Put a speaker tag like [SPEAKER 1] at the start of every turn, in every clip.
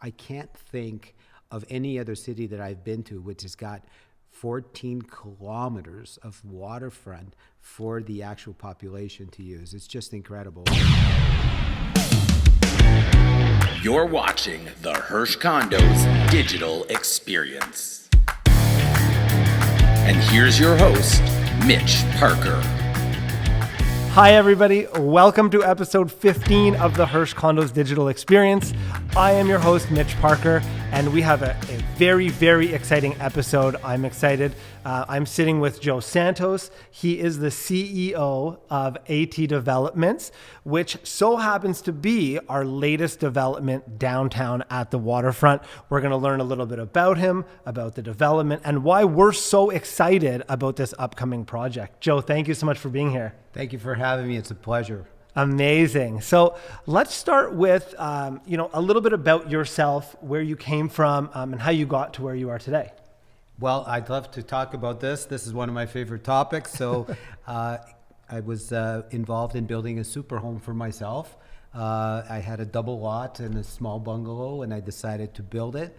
[SPEAKER 1] I can't think of any other city that I've been to which has got 14 kilometers of waterfront for the actual population to use. It's just incredible.
[SPEAKER 2] You're watching the Hirsch Condos digital experience. And here's your host, Mitch Parker.
[SPEAKER 3] Hi everybody, welcome to episode 15 of the Hirsch Condos digital experience. I am your host, Mitch Parker, and we have a very, very exciting episode. I'm excited. I'm sitting with Joe Santos. He is the CEO of AT Developments, which so happens to be our latest development downtown at the Waterfront. We're going to learn a little bit about him, about the development, and why we're so excited about this upcoming project. Joe, thank you so much for being here.
[SPEAKER 1] Thank you for having me. It's a pleasure.
[SPEAKER 3] Amazing. So let's start with, a little bit about yourself, where you came from, and how you got to where you are today.
[SPEAKER 1] Well, I'd love to talk about this. This is one of my favorite topics. So I was involved in building a super home for myself. I had a double lot and a small bungalow, and I decided to build it.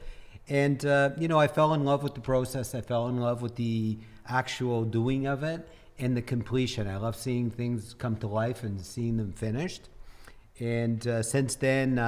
[SPEAKER 1] And, I fell in love with the process. I fell in love with the actual doing of it and the completion. I love seeing things come to life and seeing them finished. And since then,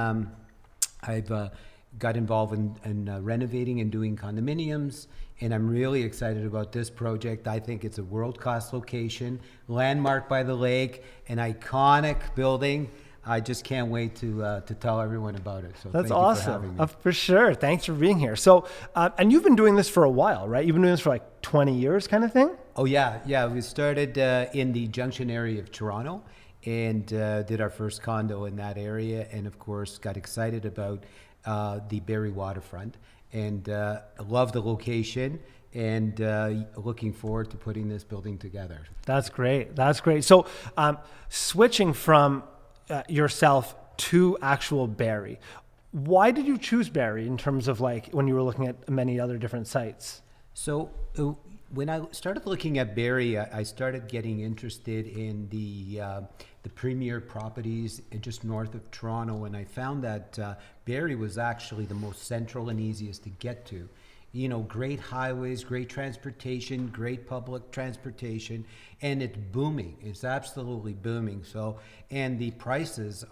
[SPEAKER 1] I've got involved in renovating and doing condominiums. And I'm really excited about this project. I think it's a world-class location, landmarked by the lake, an iconic building. I just can't wait to tell everyone about it. So
[SPEAKER 3] that's
[SPEAKER 1] thank
[SPEAKER 3] awesome.
[SPEAKER 1] You for having me.
[SPEAKER 3] For sure. Thanks for being here. So, and you've been doing this for a while, right? You've been doing this for like 20 years kind of thing?
[SPEAKER 1] Oh, yeah. We started in the Junction area of Toronto and did our first condo in that area. And of course, got excited about the Barrie Waterfront and love the location and looking forward to putting this building together.
[SPEAKER 3] That's great. So switching from yourself to actual Barrie, why did you choose Barrie in terms of like when you were looking at many other different sites?
[SPEAKER 1] So when I started looking at Barrie, I started getting interested in the premier properties just north of Toronto, and I found that Barrie was actually the most central and easiest to get to. Great highways, great transportation, great public transportation, and it's booming. It's absolutely booming. So, and the prices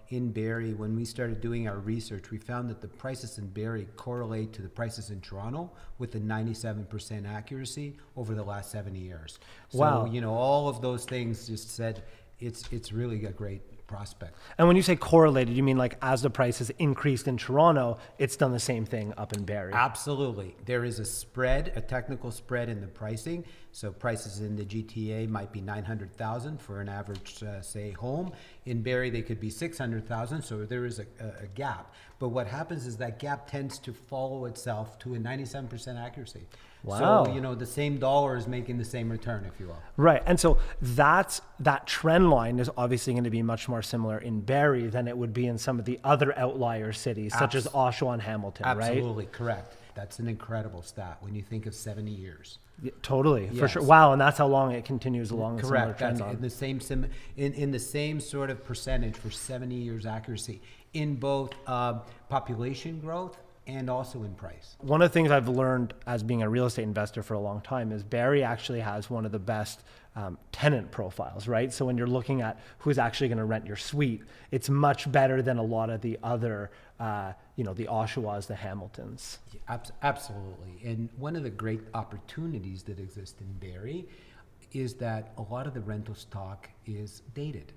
[SPEAKER 1] in Barrie, when we started doing our research, we found that the prices in Barrie correlate to the prices in Toronto with a 97% accuracy over the last 70 years. So,
[SPEAKER 3] wow.
[SPEAKER 1] All of those things just said it's really a great prospect.
[SPEAKER 3] And when you say correlated, you mean like as the prices increased in Toronto, it's done the same thing up in Barrie?
[SPEAKER 1] Absolutely. There is a spread, a technical spread in the pricing. So prices in the GTA might be $900,000 for an average, say, home. In Barrie, they could be $600,000. So there is a gap. But what happens is that gap tends to follow itself to a 97% accuracy.
[SPEAKER 3] Wow.
[SPEAKER 1] So, the same dollar is making the same return, if you will.
[SPEAKER 3] Right. And so that trend line is obviously going to be much more similar in Barrie than it would be in some of the other outlier cities, such as Oshawa and Hamilton, right?
[SPEAKER 1] Absolutely correct. That's an incredible stat when you think of 70 years.
[SPEAKER 3] Yeah, totally,
[SPEAKER 1] yes.
[SPEAKER 3] For sure. Wow, and that's how long it continues along.
[SPEAKER 1] Correct. That's in the same sort of percentage for 70 years accuracy in both population growth and also in price.
[SPEAKER 3] One of the things I've learned as being a real estate investor for a long time is Barrie actually has one of the best tenant profiles, right? So when you're looking at who's actually going to rent your suite, it's much better than a lot of the other, the Oshawas, the Hamiltons.
[SPEAKER 1] Yeah, absolutely. And one of the great opportunities that exist in Barrie is that a lot of the rental stock is dated.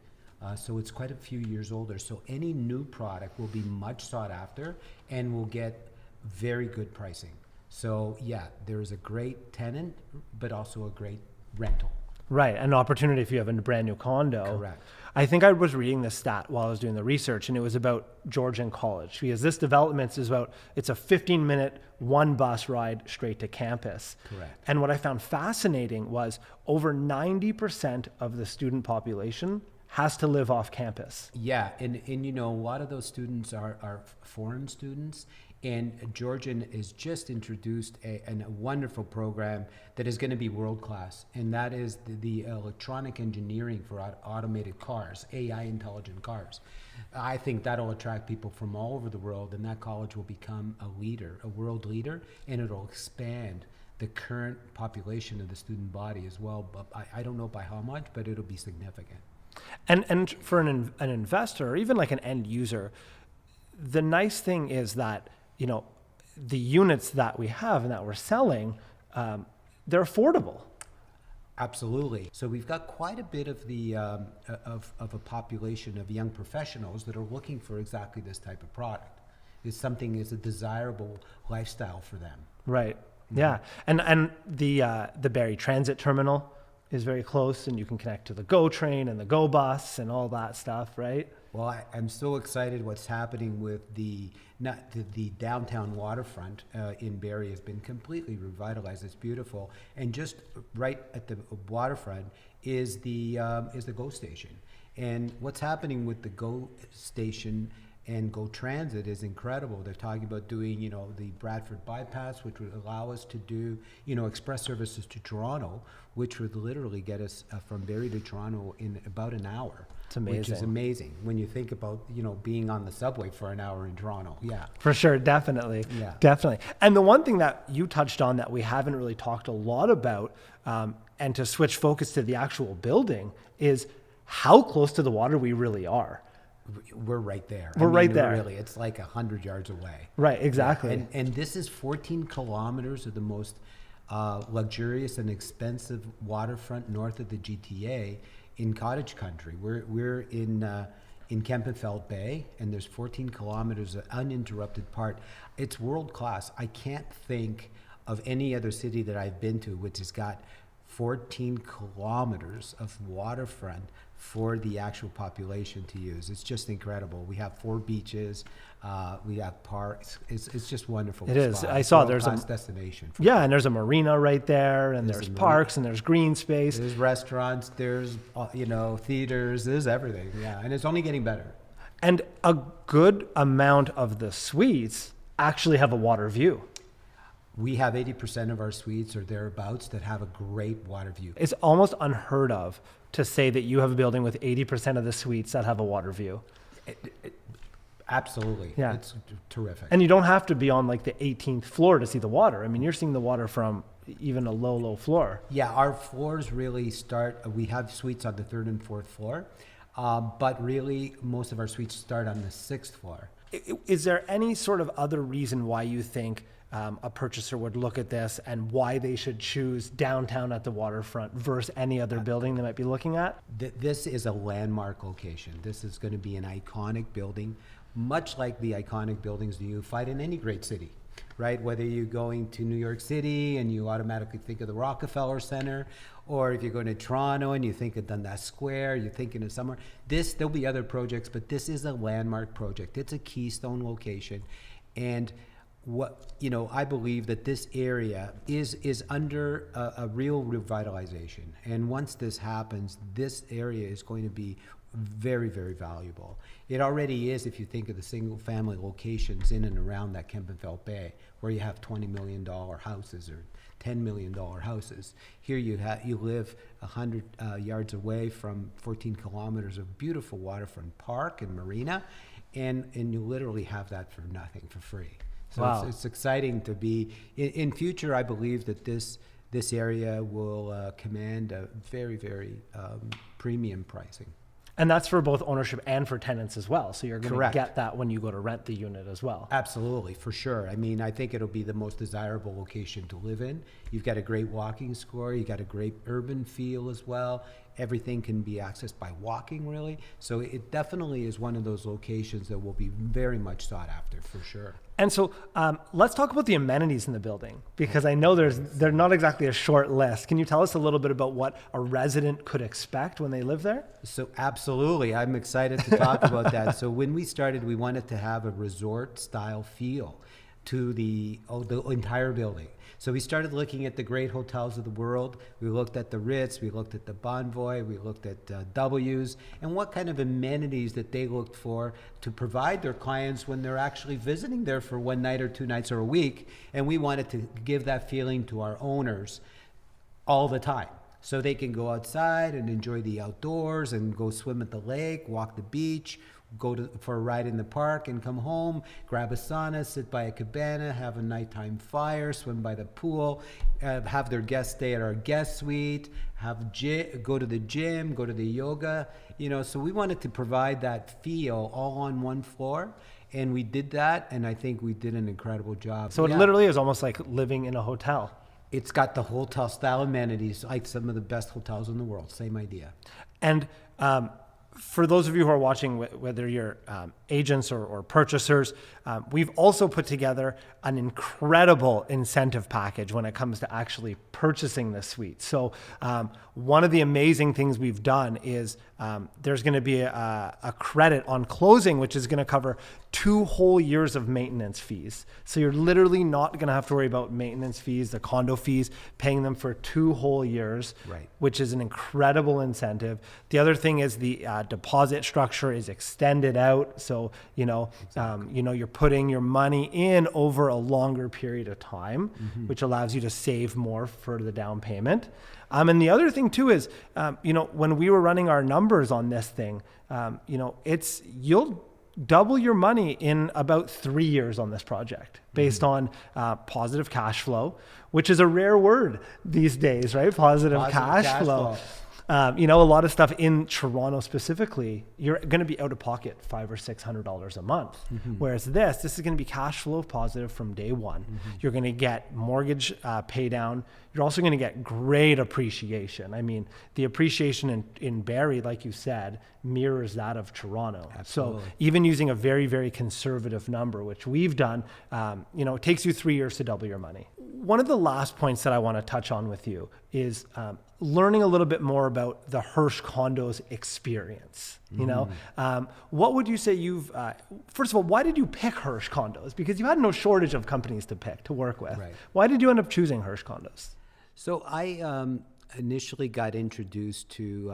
[SPEAKER 1] So it's quite a few years older. So any new product will be much sought after and will get very good pricing. So yeah, there is a great tenant, but also a great rental.
[SPEAKER 3] Right, an opportunity if you have a brand new condo.
[SPEAKER 1] Correct.
[SPEAKER 3] I think I was reading this stat while I was doing the research, and it was about Georgian College, because this development is it's a 15-minute one bus ride straight to campus.
[SPEAKER 1] Correct.
[SPEAKER 3] And what I found fascinating was over 90% of the student population has to live off campus.
[SPEAKER 1] Yeah, and you know, a lot of those students are foreign students, and Georgian has just introduced a wonderful program that is going to be world-class, and that is the electronic engineering for automated cars, AI intelligent cars. I think that'll attract people from all over the world, and that college will become a leader, a world leader, and it'll expand the current population of the student body as well. But I don't know by how much, but it'll be significant.
[SPEAKER 3] And for an investor or even like an end user, the nice thing is that, you know, the units that we have and that we're selling, they're affordable.
[SPEAKER 1] Absolutely. So we've got quite a bit of the of a population of young professionals that are looking for exactly this type of product. It's something is a desirable lifestyle for them.
[SPEAKER 3] Right. Yeah. And the Barrie Transit Terminal is very close, and you can connect to the GO train and the GO bus and all that stuff, right?
[SPEAKER 1] Well, I'm so excited what's happening with the downtown waterfront in Barrie has been completely revitalized. It's beautiful, and just right at the waterfront is the GO station. And what's happening with the GO station and GO Transit is incredible. They're talking about doing, you know, the Bradford bypass, which would allow us to do, you know, express services to Toronto, which would literally get us from Barrie to Toronto in about an hour.
[SPEAKER 3] It's amazing.
[SPEAKER 1] Which is amazing when you think about, you know, being on the subway for an hour in Toronto. Yeah.
[SPEAKER 3] For sure. Definitely.
[SPEAKER 1] Yeah.
[SPEAKER 3] Definitely. And the one thing that you touched on that we haven't really talked a lot about, and to switch focus to the actual building, is how close to the water we really are.
[SPEAKER 1] We're right there.
[SPEAKER 3] We're right there.
[SPEAKER 1] Really, it's like 100 yards away.
[SPEAKER 3] Right, exactly.
[SPEAKER 1] And this is 14 kilometers of the most luxurious and expensive waterfront north of the GTA in cottage country. We're in Kempenfeld Bay, and there's 14 kilometers of uninterrupted part. It's world class. I can't think of any other city that I've been to which has got 14 kilometers of waterfront for the actual population to use. It's just incredible. We have 4 beaches, we have parks. It's just wonderful.
[SPEAKER 3] It is. I saw there's a
[SPEAKER 1] destination.
[SPEAKER 3] Yeah, and there's a marina right there, and there's parks, and there's green space.
[SPEAKER 1] There's restaurants, there's you know, theaters, there's everything. Yeah, and it's only getting better.
[SPEAKER 3] And a good amount of the suites actually have a water view.
[SPEAKER 1] We have 80% of our suites or thereabouts that have a great water view.
[SPEAKER 3] It's almost unheard of to say that you have a building with 80% of the suites that have a water view.
[SPEAKER 1] Absolutely.
[SPEAKER 3] Yeah.
[SPEAKER 1] It's terrific.
[SPEAKER 3] And you don't have to be on like the 18th floor to see the water. I mean, you're seeing the water from even a low floor.
[SPEAKER 1] Yeah, our floors really start, we have suites on the 3rd and 4th floor, but really most of our suites start on the 6th floor.
[SPEAKER 3] Is there any sort of other reason why you think a purchaser would look at this and why they should choose downtown at the waterfront versus any other building they might be looking at?
[SPEAKER 1] This is a landmark location. This is going to be an iconic building, much like the iconic buildings that you find in any great city, right? Whether you're going to New York City and you automatically think of the Rockefeller Center, or if you're going to Toronto and you think of Dundas Square, you're thinking of somewhere. There'll be other projects, but this is a landmark project. It's a keystone location. And I believe that this area is under a real revitalization. And once this happens, this area is going to be very, very valuable. It already is if you think of the single family locations in and around that Kempenfeld Bay, where you have $20 million houses or $10 million houses. Here you live 100 yards away from 14 kilometers of beautiful waterfront park and marina, and you literally have that for nothing, for free. So
[SPEAKER 3] wow.
[SPEAKER 1] It's exciting to be in future. I believe that this area will command a very, very premium pricing.
[SPEAKER 3] And that's for both ownership and for tenants as well. So you're going
[SPEAKER 1] Correct.
[SPEAKER 3] to get that when you go to rent the unit as well.
[SPEAKER 1] Absolutely, for sure. I mean, I think it'll be the most desirable location to live in. You've got a great walking score. You got a great urban feel as well. Everything can be accessed by walking, really. So it definitely is one of those locations that will be very much sought after, for sure.
[SPEAKER 3] And so let's talk about the amenities in the building, because I know they're not exactly a short list. Can you tell us a little bit about what a resident could expect when they live there?
[SPEAKER 1] So absolutely. I'm excited to talk about that. So when we started, we wanted to have a resort style feel. to the entire building. So we started looking at the great hotels of the world. We looked at the Ritz, we looked at the Bonvoy, we looked at W's, and what kind of amenities that they looked for to provide their clients when they're actually visiting there for one night or 2 nights or a week. And we wanted to give that feeling to our owners all the time. So they can go outside and enjoy the outdoors and go swim at the lake, walk the beach, for a ride in the park and come home, grab a sauna, sit by a cabana, have a nighttime fire, swim by the pool, have their guests stay at our guest suite, go to the gym, go to the yoga, so we wanted to provide that feel all on one floor. And we did that, and I think we did an incredible job.
[SPEAKER 3] So it literally is almost like living in a hotel.
[SPEAKER 1] It's got the hotel style amenities, like some of the best hotels in the world. Same idea.
[SPEAKER 3] And for those of you who are watching, whether you're agents or purchasers, we've also put together an incredible incentive package when it comes to actually purchasing the suite. So one of the amazing things we've done is there's going to be a credit on closing, which is going to cover 2 whole years of maintenance fees. So you're literally not going to have to worry about maintenance fees, the condo fees, paying them for 2 whole years,
[SPEAKER 1] right,
[SPEAKER 3] which is an incredible incentive. The other thing is the deposit structure is extended out. So, you're putting your money in over a longer period of time, which allows you to save more for the down payment. And the other thing too is, when we were running our numbers on this thing, you'll double your money in about 3 years on this project based on positive cash flow, which is a rare word these days, right? Positive cash flow. A lot of stuff in Toronto specifically, you're going to be out of pocket $500 or $600 a month. Whereas this is going to be cash flow positive from day one. You're going to get mortgage pay down. You're also going to get great appreciation. I mean, the appreciation in Barrie, like you said, mirrors that of Toronto.
[SPEAKER 1] Absolutely.
[SPEAKER 3] So even using a very, very conservative number, which we've done, it takes you 3 years to double your money. One of the last points that I want to touch on with you is learning a little bit more about the Hirsch Condos experience. What would you say first of all, why did you pick Hirsch Condos? Because you had no shortage of companies to work with.
[SPEAKER 1] Right.
[SPEAKER 3] Why did you end up choosing Hirsch Condos?
[SPEAKER 1] So I initially got introduced to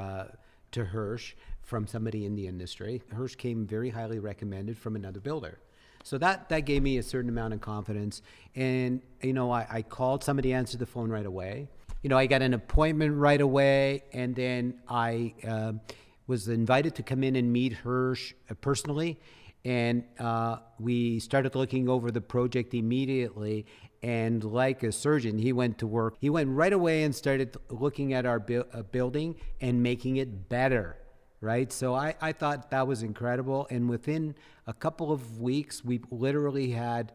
[SPEAKER 1] Hersh from somebody in the industry. Hersh came very highly recommended from another builder. So that gave me a certain amount of confidence. And, I called, somebody answered the phone right away. I got an appointment right away, and then I was invited to come in and meet Hirsch personally. And we started looking over the project immediately. And like a surgeon, he went to work. He went right away and started looking at our building and making it better, right? So I thought that was incredible. And within a couple of weeks, we literally had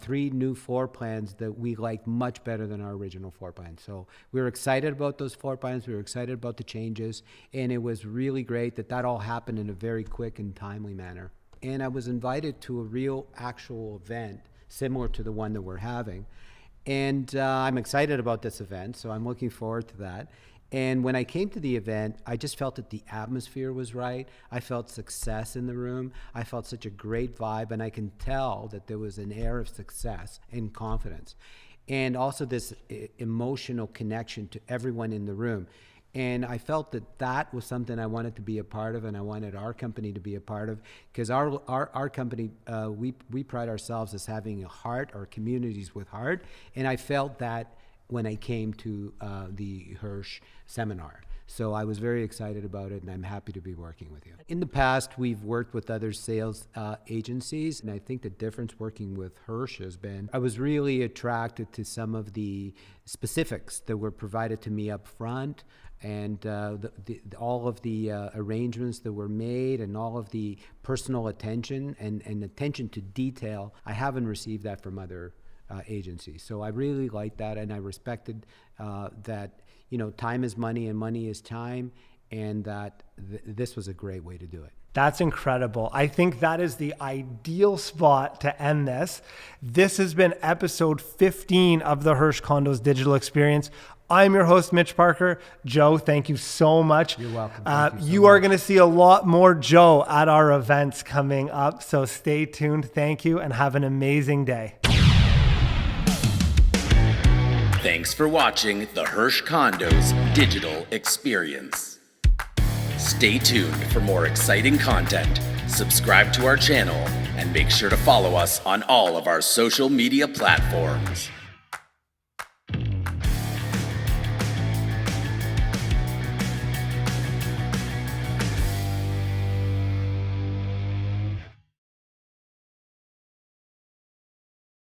[SPEAKER 1] 3 new floor plans that we liked much better than our original floor plan. So we were excited about those floor plans. We were excited about the changes. And it was really great that all happened in a very quick and timely manner. And I was invited to a real actual event similar to the one that we're having. And I'm excited about this event, so I'm looking forward to that. And when I came to the event, I just felt that the atmosphere was right. I felt success in the room. I felt such a great vibe, and I can tell that there was an air of success and confidence. And also this emotional connection to everyone in the room. And I felt that was something I wanted to be a part of, and I wanted our company to be a part of, because our company, we pride ourselves as having a heart, our communities with heart, and I felt that when I came to the Hirsch seminar. So I was very excited about it, and I'm happy to be working with you. In the past, we've worked with other sales agencies, and I think the difference working with Hirsch has been, I was really attracted to some of the specifics that were provided to me up front, and all of the arrangements that were made, and all of the personal attention and attention to detail. I haven't received that from other agencies. So I really liked that, and I respected that, time is money and money is time, and that this was a great way to do it.
[SPEAKER 3] That's incredible. I think that is the ideal spot to end this. This has been episode 15 of the Hirsch Condos Digital Experience. I'm your host, Mitch Parker. Joe, thank you so much.
[SPEAKER 1] You're welcome.
[SPEAKER 3] You are going to see a lot more Joe at our events coming up, so stay tuned. Thank you, and have an amazing day.
[SPEAKER 2] Thanks for watching the Hirsch Condos digital experience. Stay tuned for more exciting content, subscribe to our channel, and make sure to follow us on all of our social media platforms.